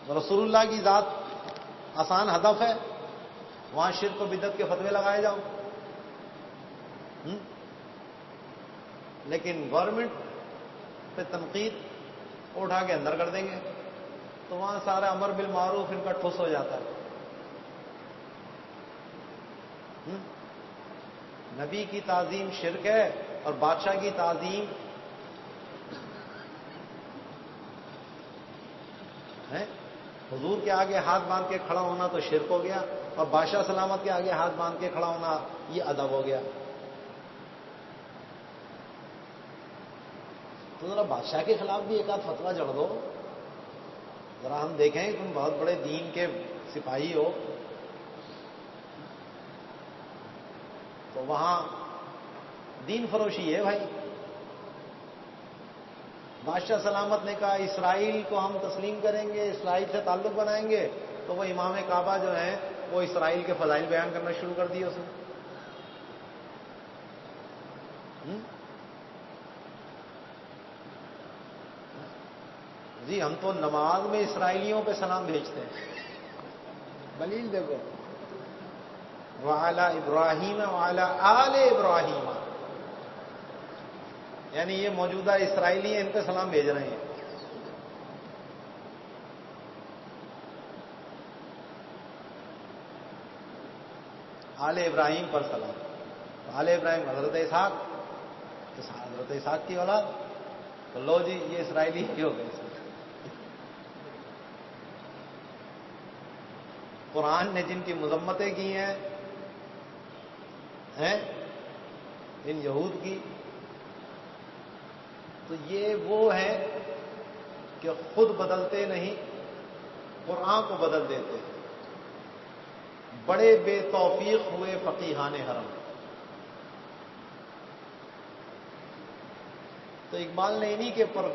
رسول اللہ کی ذات آسان ہدف ہے، وہاں شرک و بدعت کے فتوے لگائے جاؤ. لیکن گورنمنٹ پہ تنقید اٹھا کے اندر کر دیں گے تو وہاں سارا امر بالمعروف ان کا ٹھوس ہو جاتا ہے. نبی کی تعظیم شرک ہے اور بادشاہ کی تعظیم ہے. حضور کے آگے ہاتھ باندھ کے کھڑا ہونا تو شرک ہو گیا، اور بادشاہ سلامت کے آگے ہاتھ باندھ کے کھڑا ہونا یہ ادب ہو گیا. تو ذرا بادشاہ کے خلاف بھی ایک آدھ فتویٰ جڑ دو، ذرا ہم دیکھیں تم بہت بڑے دین کے سپاہی ہو. تو وہاں دین فروشی ہے بھائی. بادشاہ سلامت نے کہا اسرائیل کو ہم تسلیم کریں گے، اسرائیل سے تعلق بنائیں گے، تو وہ امام کعبہ جو ہیں وہ اسرائیل کے فضائل بیان کرنا شروع کر دیے اس نے. جی ہم تو نماز میں اسرائیلیوں پہ سلام بھیجتے ہیں. دلیل دیکھو، وعلی ابراہیم وعلی آل ابراہیم، یعنی یہ موجودہ اسرائیلی ہیں، ان پہ سلام بھیج رہے ہیں. آل ابراہیم پر سلام. آل ابراہیم حضرت اسحاق، حضرت اسحاق کی اولاد، تو لو جی یہ اسرائیلی ہی ہو گئے. قرآن نے جن کی مذمتیں کی ہیں ان یہود کی، تو یہ وہ ہیں کہ خود بدلتے نہیں، قرآن کو بدل دیتے ہیں. بڑے بے توفیق ہوئے فقیہان حرم. تو اقبال نے انہی کے پر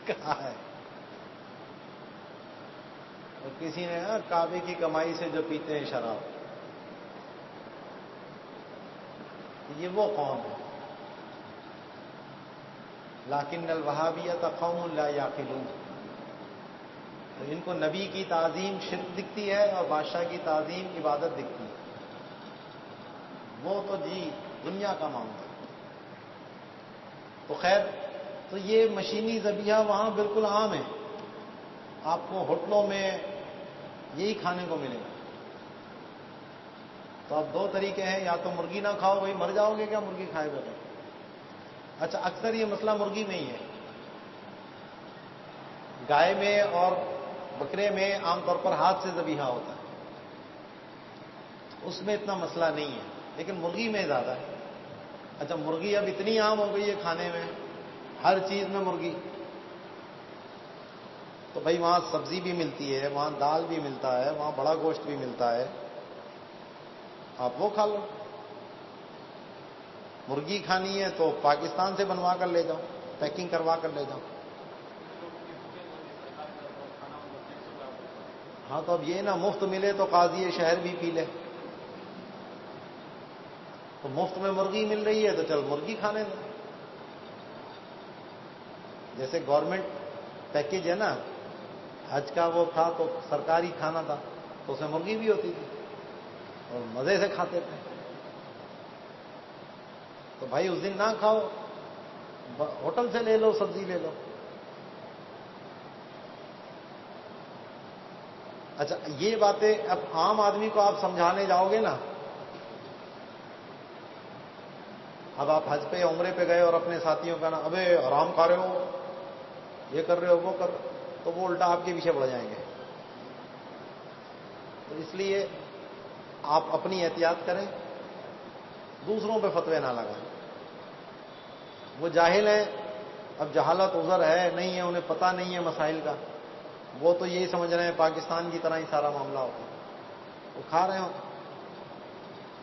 کہا ہے، اور کسی نے کعبے کی کمائی سے جو پیتے ہیں شراب، یہ وہ قوم ہے. لیکن الوہابیۃ قوم لا یعقلون. تو ان کو نبی کی تعظیم شرک دکھتی ہے اور بادشاہ کی تعظیم عبادت دکھتی ہے. وہ تو جی دنیا کا معاملہ. تو خیر، تو یہ مشینی ذبیحہ وہاں بالکل عام ہے. آپ کو ہوٹلوں میں یہی کھانے کو ملے گا. تو اب دو طریقے ہیں، یا تو مرغی نہ کھاؤ، وہی مر جاؤ گے کیا مرغی کھائے بغیر. اچھا اکثر یہ مسئلہ مرغی میں ہی ہے. گائے میں اور بکرے میں عام طور پر ہاتھ سے ذبیحہ ہوتا ہے، اس میں اتنا مسئلہ نہیں ہے، لیکن مرغی میں زیادہ ہے. اچھا مرغی اب اتنی عام ہو گئی ہے کھانے میں، ہر چیز میں مرغی. تو بھائی وہاں سبزی بھی ملتی ہے، وہاں دال بھی ملتا ہے، وہاں بڑا گوشت بھی ملتا ہے، آپ وہ کھا لو. مرغی کھانی ہے تو پاکستان سے بنوا کر لے جاؤ، پیکنگ کروا کر لے جاؤ. ہاں تو اب یہ نا مفت ملے تو قاضی شہر بھی پی لے. تو مفت میں مرغی مل رہی ہے تو چل مرغی کھانے دو. جیسے گورنمنٹ پیکج ہے نا، حج کا وہ تھا تو سرکاری کھانا تھا، تو اس میں مرغی بھی ہوتی تھی اور مزے سے کھاتے تھے. تو بھائی اس دن نہ کھاؤ، ہوٹل سے لے لو، سبزی لے لو. اچھا یہ باتیں اب عام آدمی کو آپ سمجھانے جاؤ گے نا، اب آپ حج پہ عمرے پہ گئے اور اپنے ساتھیوں کا نا ابے حرام کھا رہے ہو، یہ کر رہے ہو، وہ کر رہے ہو، تو وہ الٹا آپ کے پیچھے پڑ جائیں گے. تو اس لیے آپ اپنی احتیاط کریں، دوسروں پہ فتوے نہ لگائیں. وہ جاہل ہیں، اب جہالت عذر ہے نہیں ہے، انہیں پتہ نہیں ہے مسائل کا، وہ تو یہی سمجھ رہے ہیں پاکستان کی طرح ہی سارا معاملہ ہوتا ہے، وہ کھا رہے ہوں.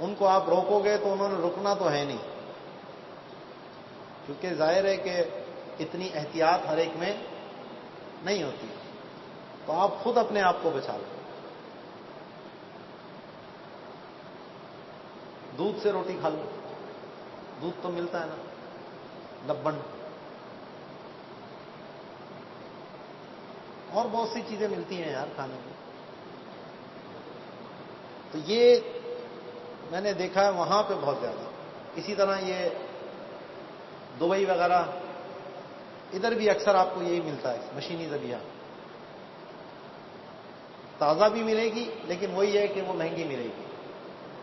ان کو آپ روکو گے تو انہوں نے رکنا تو ہے نہیں، کیونکہ ظاہر ہے کہ اتنی احتیاط ہر ایک میں نہیں ہوتی. تو آپ خود اپنے آپ کو بچا لو. دودھ سے روٹی کھا لو، دودھ تو ملتا ہے نا، لبن. اور بہت سی چیزیں ملتی ہیں یار کھانے میں. تو یہ میں نے دیکھا ہے وہاں پہ بہت زیادہ. اسی طرح یہ دبئی وغیرہ ادھر بھی اکثر آپ کو یہی ملتا ہے مشینی ذبیحہ. تازہ بھی ملے گی لیکن وہی ہے کہ وہ مہنگی ملے گی.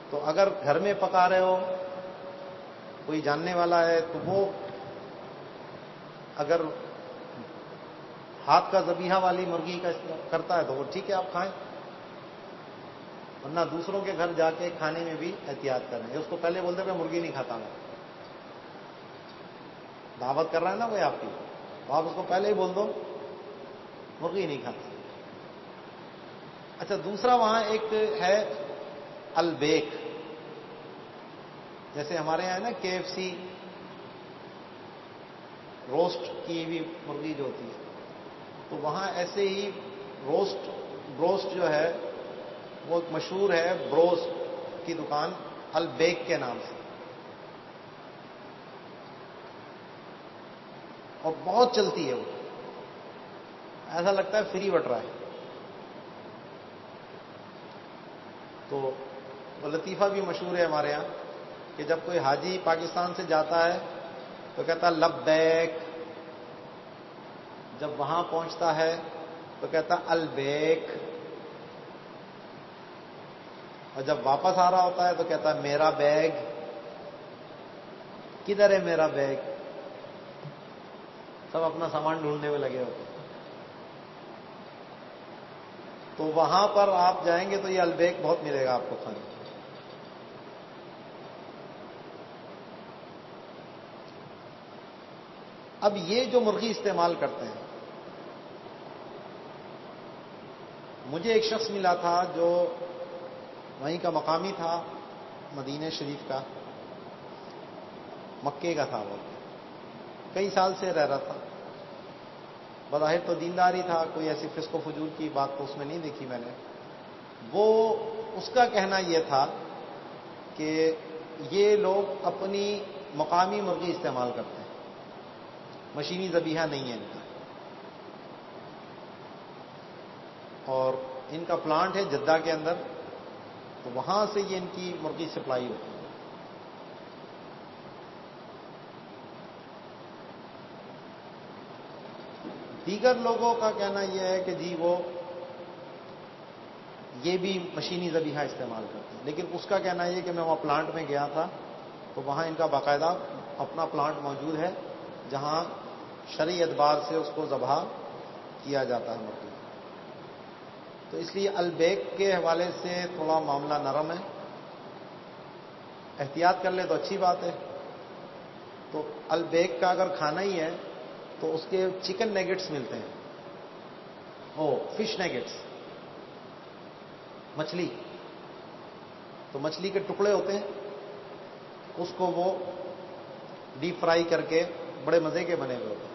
تو اگر گھر میں پکا رہے ہو کوئی جاننے والا ہے تو وہ اگر ہاتھ کا ذبیحہ والی مرغی کا کرتا ہے تو وہ ٹھیک ہے آپ کھائیں, ورنہ دوسروں کے گھر جا کے کھانے میں بھی احتیاط کریں. اس کو پہلے بولتے میں مرغی نہیں کھاتا میں, دعوت کر رہا ہے نا کوئی آپ کی, تو آپ اس کو پہلے ہی بول دو مرغی نہیں کھاتا. اچھا دوسرا وہاں ایک ہے البیک, جیسے ہمارے یہاں ہے نا KFC روسٹ کی ہوئی مرغی جو ہوتی ہے, تو وہاں ایسے ہی بروسٹ جو ہے وہ ایک مشہور ہے بروسٹ کی دکان البیک کے نام سے, اور بہت چلتی ہے وہ, ایسا لگتا ہے فری بٹ رہا ہے. تو وہ لطیفہ بھی مشہور ہے ہمارے یہاں کہ جب کوئی حاجی پاکستان سے جاتا ہے تو کہتا لبیک, جب وہاں پہنچتا ہے تو کہتا البیک, اور جب واپس آ رہا ہوتا ہے تو کہتا ہے میرا بیگ. کدھر ہے میرا بیگ؟ سب اپنا سامان ڈھونڈنے میں لگے ہوتے ہیں. تو وہاں پر آپ جائیں گے تو یہ البیک بہت ملے گا آپ کو کھانے. اب یہ جو مرغی استعمال کرتے ہیں, مجھے ایک شخص ملا تھا جو وہیں کا مقامی تھا, مدینہ شریف کا, مکے کا تھا, وہ کئی سال سے رہ رہا تھا. بظاہر تو دینداری تھا, کوئی ایسی فسق و فجور کی بات تو اس میں نہیں دیکھی میں نے. وہ اس کا کہنا یہ تھا کہ یہ لوگ اپنی مقامی مرغی استعمال کرتے ہیں, مشینی ذبیحہ نہیں ہے ان کا. اور ان کا پلانٹ ہے جدہ کے اندر, تو وہاں سے یہ ان کی مرغی سپلائی ہوتی ہے. دیگر لوگوں کا کہنا یہ ہے کہ جی وہ یہ بھی مشینی ذبیحہ استعمال کرتے ہیں, لیکن اس کا کہنا یہ کہ میں وہاں پلانٹ میں گیا تھا تو وہاں ان کا باقاعدہ اپنا پلانٹ موجود ہے جہاں شرعی اعتبار سے اس کو ذبح کیا جاتا ہے مرغی. تو اس لیے البیک کے حوالے سے تھوڑا معاملہ نرم ہے, احتیاط کر لے تو اچھی بات ہے. تو البیک کا اگر کھانا ہی ہے تو اس کے چکن نیگٹس ملتے ہیں, فش نیگٹس, مچھلی, تو مچھلی کے ٹکڑے ہوتے ہیں, اس کو وہ ڈیپ فرائی کر کے بڑے مزے کے بنے ہوئے ہوتے ہیں,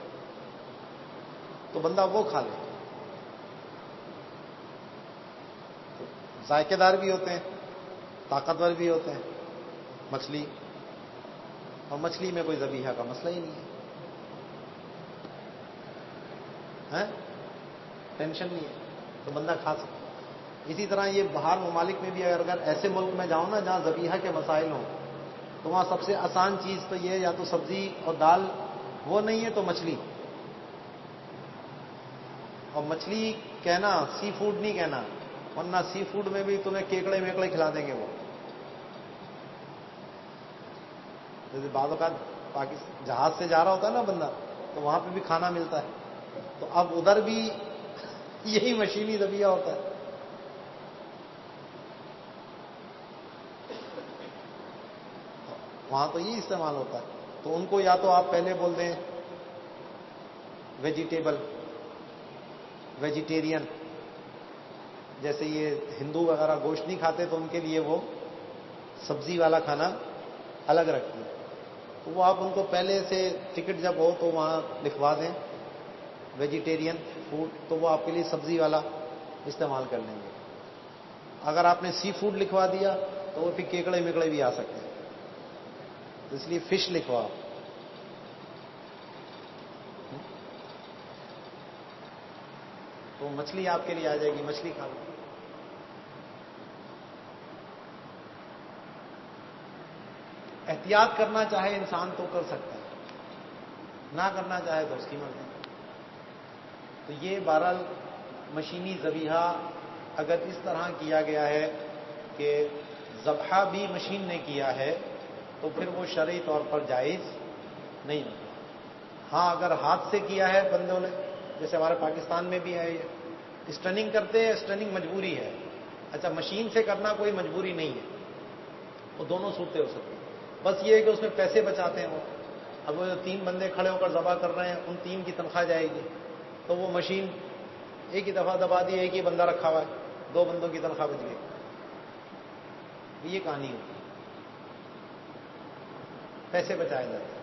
تو بندہ وہ کھا لے. ذائقے دار بھی ہوتے ہیں, طاقتور بھی ہوتے ہیں مچھلی, اور مچھلی میں کوئی ذبیحہ کا مسئلہ ہی نہیں ہے, ٹینشن نہیں ہے, تو بندہ کھا سکتا. اسی طرح یہ باہر ممالک میں بھی اگر ایسے ملک میں جاؤں نا جہاں ذبیحہ کے مسائل ہوں, تو وہاں سب سے آسان چیز تو یہ یا تو سبزی اور دال, وہ نہیں ہے تو مچھلی. اور مچھلی کہنا سی فوڈ نہیں کہنا, ورنہ سی فوڈ میں بھی تمہیں کیکڑے میکڑے کھلا دیں گے وہ. جیسے بعض اوقات پاکستان جہاز سے جا رہا ہوتا ہے نا بندہ, تو وہاں پہ بھی کھانا ملتا ہے, تو اب ادھر بھی یہی مشینی ذبیحہ ہوتا ہے. وہاں تو یہ استعمال ہوتا ہے. تو ان کو یا تو آپ پہلے بول دیں ویجیٹیرین, جیسے یہ ہندو وغیرہ گوشت نہیں کھاتے تو ان کے لیے وہ سبزی والا کھانا الگ رکھتی ہے. تو وہ آپ ان کو پہلے سے ٹکٹ جب ہو تو وہاں لکھوا دیں ویجیٹیرین فوڈ, تو وہ آپ کے لیے سبزی والا استعمال کر لیں گے. اگر آپ نے سی فوڈ لکھوا دیا تو وہ پھر کیکڑے مکڑے بھی آ سکتے ہیں, تو اس لیے فش لکھوا. تو مچھلی آپ کے لیے آ جائے گی، مچھلی کھا لو۔ احتیاط کرنا چاہے انسان تو کر سکتا ہے، نہ کرنا چاہے تو اس کی مرضی۔ تو یہ بہرحال مشینی ذبیحہ اگر اس طرح کیا گیا ہے کہ ذبح بھی مشین نے کیا ہے تو پھر وہ شرعی طور پر جائز نہیں ہوتا۔ ہاں اگر ہاتھ سے کیا ہے بندوں نے، جیسے ہمارے پاکستان میں بھی ہے، یہ اسٹننگ کرتے ہیں، اسٹننگ مجبوری ہے۔ اچھا مشین سے کرنا کوئی مجبوری نہیں ہے، وہ دونوں صورتیں ہو سکتی ہیں، بس یہ ہے کہ اس میں پیسے بچاتے ہیں وہ۔ اب وہ جو 3 بندے کھڑے ہو کر ذبح کر رہے ہیں، ان 3 کی تنخواہ جائے گی، تو وہ مشین ایک ہی دفعہ دبا دی، ایک ہی بندہ رکھا ہوا ہے، 2 بندوں کی تنخواہ بچ گئی۔ یہ کہانی ہوتی ہے، پیسے بچائے جاتے ہیں،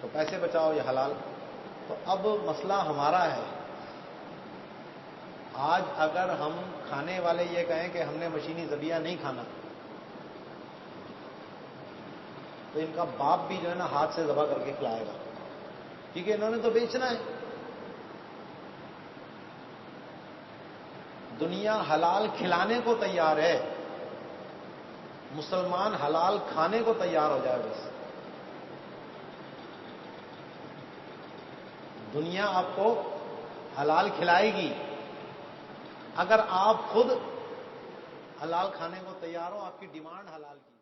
تو پیسے بچاؤ یہ حلال۔ تو اب مسئلہ ہمارا ہے، آج اگر ہم کھانے والے یہ کہیں کہ ہم نے مشینی ذبیحہ نہیں کھانا، تو ان کا باپ بھی جو ہے نا ہاتھ سے ذبح کر کے کھلائے گا، کیونکہ انہوں نے تو بیچنا ہے۔ دنیا حلال کھلانے کو تیار ہے، مسلمان حلال کھانے کو تیار ہو جائے بس۔ دنیا آپ کو حلال کھلائے گی اگر آپ خود حلال کھانے کو تیار ہو، آپ کی ڈیمانڈ حلال کی۔